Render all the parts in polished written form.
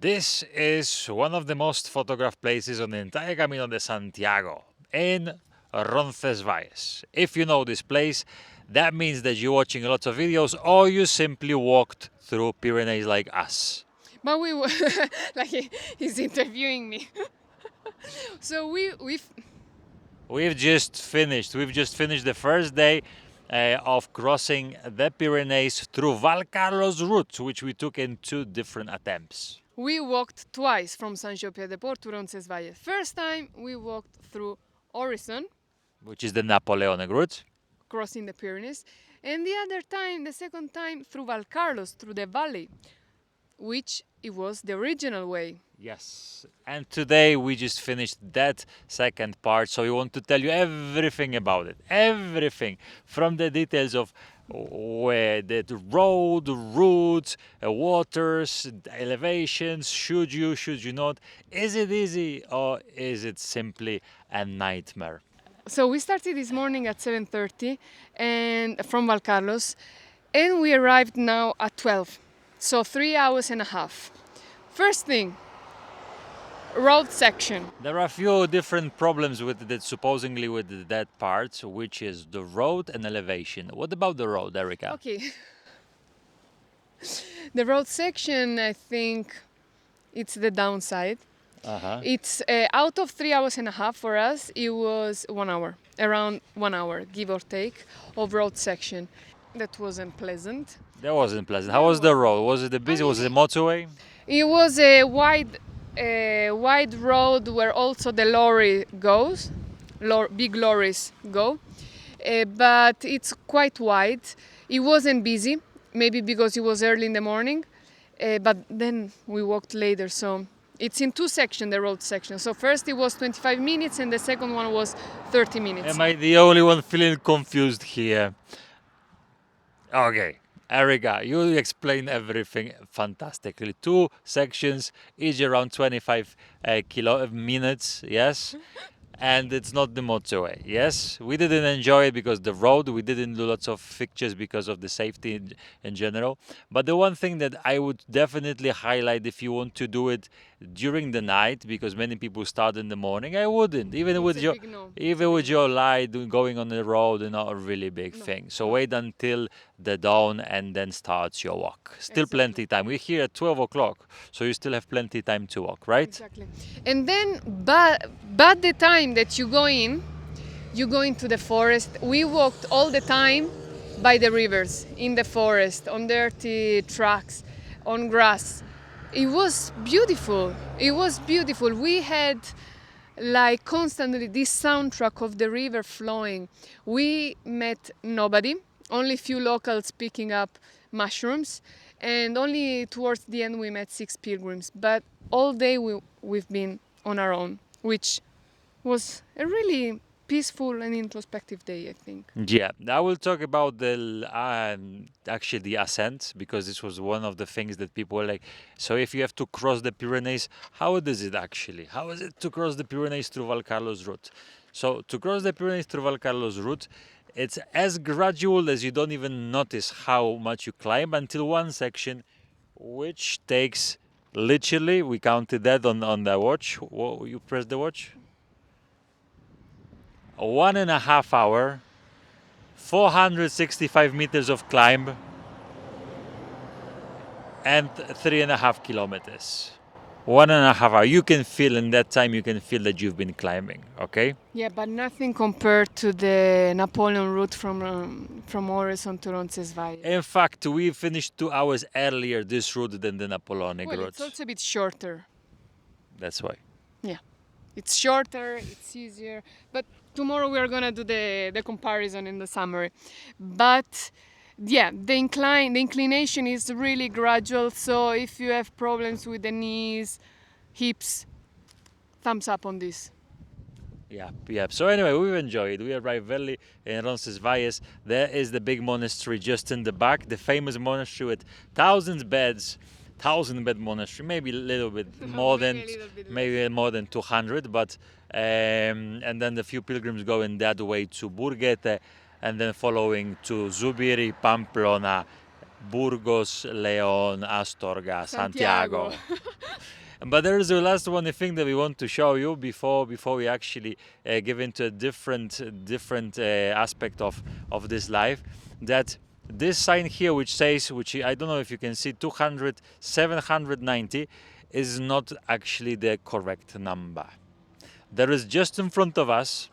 This is one of the most photographed places on the entire Camino de Santiago in Roncesvalles. If you know this place, that means that you're watching lots of videos or you simply walked through Pyrenees like us. But we were like he's interviewing me. So We've just finished the first day of crossing the Pyrenees through Valcarlos Route, which we took in 2 different attempts. we walked twice from Saint-Jean-Pied-de-Port to Roncesvalles. First time we walked through Orison, Which is the Napoleonic route. crossing the Pyrenees, and the second time through Valcarlos, through the valley, which it was the original way. Yes, and today we just finished that second part, so we want to tell you everything about it. Everything from the details of where the road, routes, waters, elevations, should you not, is it easy or is it simply a nightmare? So we started this morning at 7:30 and from Valcarlos, and we arrived now at 12. So 3 hours and a half. First thing, road section. There are a few different problems with it, supposedly with that part, which is the road and elevation. What about the road, Erica? Okay. The road section, I think it's the downside. Uh-huh. It's out of 3 hours and a half for us, it was 1 hour, around 1 hour, give or take, of road section. That wasn't pleasant. That wasn't pleasant. How was the road? Was it busy? Was it a motorway? It was a wide road where also the lorry goes, big lorries go, but it's quite wide. It wasn't busy, maybe because it was early in the morning, but then we walked later, so it's in 2 sections, the road section. So first it was 25 minutes and the second one was 30 minutes. Am I the only one feeling confused here? Okay. Erica, you explain everything fantastically. 2 sections, each around 25 minutes, yes? And it's not the motorway, yes? We didn't enjoy it because the road, we didn't do lots of fixtures because of the safety in general. But the one thing that I would definitely highlight if you want to do it during the night, because many people start in the morning, I wouldn't. Even with your light going on the road, not a really big thing. So wait until the dawn and then starts your walk. Still plenty time. We're here at 12 o'clock, so you still have plenty time to walk, right? Exactly. And then, but the time that you go into the forest. We walked all the time by the rivers, in the forest, on dirty tracks, on grass. It was beautiful. It was beautiful. We had like constantly this soundtrack of the river flowing. We met nobody, only few locals picking up mushrooms, and only towards the end we met 6 pilgrims. But all day we've been on our own, which was a really peaceful and introspective day, I think. Yeah, I will talk about actually the ascent, because this was one of the things that people were like, so if you have to cross the Pyrenees, how is it actually? How is it to cross the Pyrenees through Valcarlos Route? So to cross the Pyrenees through Valcarlos Route, it's as gradual as you don't even notice how much you climb until one section, which takes literally, we counted that on the watch. Whoa, you press the watch? 1.5 hour, 465 meters of climb, and 3.5 kilometers. 1.5 hour. You can feel in that time, you can feel that you've been climbing, okay? Yeah, but nothing compared to the Napoleon route from Orison to Roncesvalles. In fact, we finished 2 hours earlier this route than the Napoleonic Well, route. it's also a bit shorter. That's why. Yeah, it's shorter, it's easier. But tomorrow we are gonna do the comparison in the summary. But yeah, the inclination is really gradual. So if you have problems with the knees, hips, thumbs up on this. Yeah. So anyway, we've enjoyed it. We arrived early in Roncesvalles. There is the big monastery just in the back, the famous monastery with 1,000 beds. 1,000-bed monastery, maybe a little bit more than, maybe more than 200, but and then the few pilgrims going that way to Burguete, and then following to Zubiri, Pamplona, Burgos, León, Astorga, Santiago. But there is the last one thing that we want to show you before we actually give into a different aspect of this life. That this sign here, which says, which I don't know if you can see, 200 790, is not actually the correct number. There is just in front of us,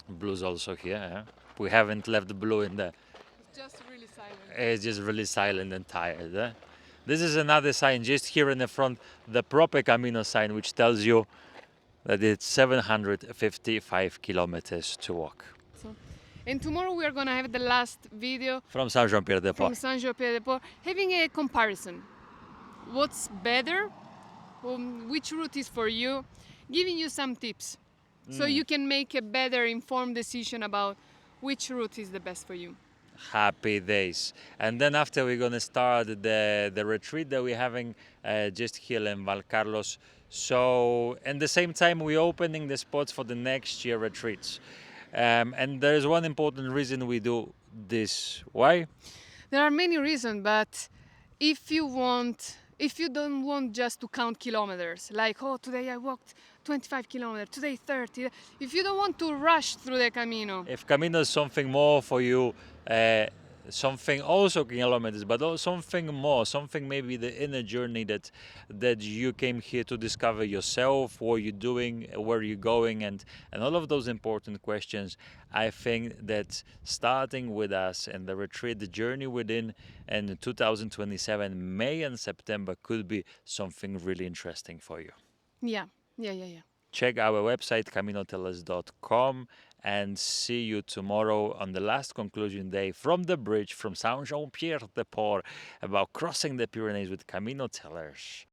blue's also here. We haven't left the blue in there. It's just really silent. It's just really silent and tired. This is another sign just here in the front, the proper Camino sign, which tells you that it's 755 kilometers to walk. So, and tomorrow we are gonna have the last video From Saint-Jean-Pierre-de-Port. from Saint-Jean-Pierre-de-Port, having a comparison. What's better? Which route is for you? Giving you some tips, so you can make a better informed decision about which route is the best for you. Happy days. And then after we're going to start the retreat that we're having just here in Valcarlos. So at the same time we're opening the spots for the next year retreats. And there's one important reason we do this. Why? There are many reasons, but if you don't want just to count kilometers, like, oh, today I walked 25 kilometers, today 30. If you don't want to rush through the Camino, If Camino is something more for you, something also kilometers, but also something more, something maybe the inner journey that you came here to discover yourself, what you're doing, where you're going, and all of those important questions. I think that starting with us and the retreat, the journey within, and 2027, May and September could be something really interesting for you. yeah. Check our website, Caminotellers.com, and see you tomorrow on the last conclusion day from the bridge from Saint-Jean-Pierre-de-Port about crossing the Pyrenees with Caminotellers.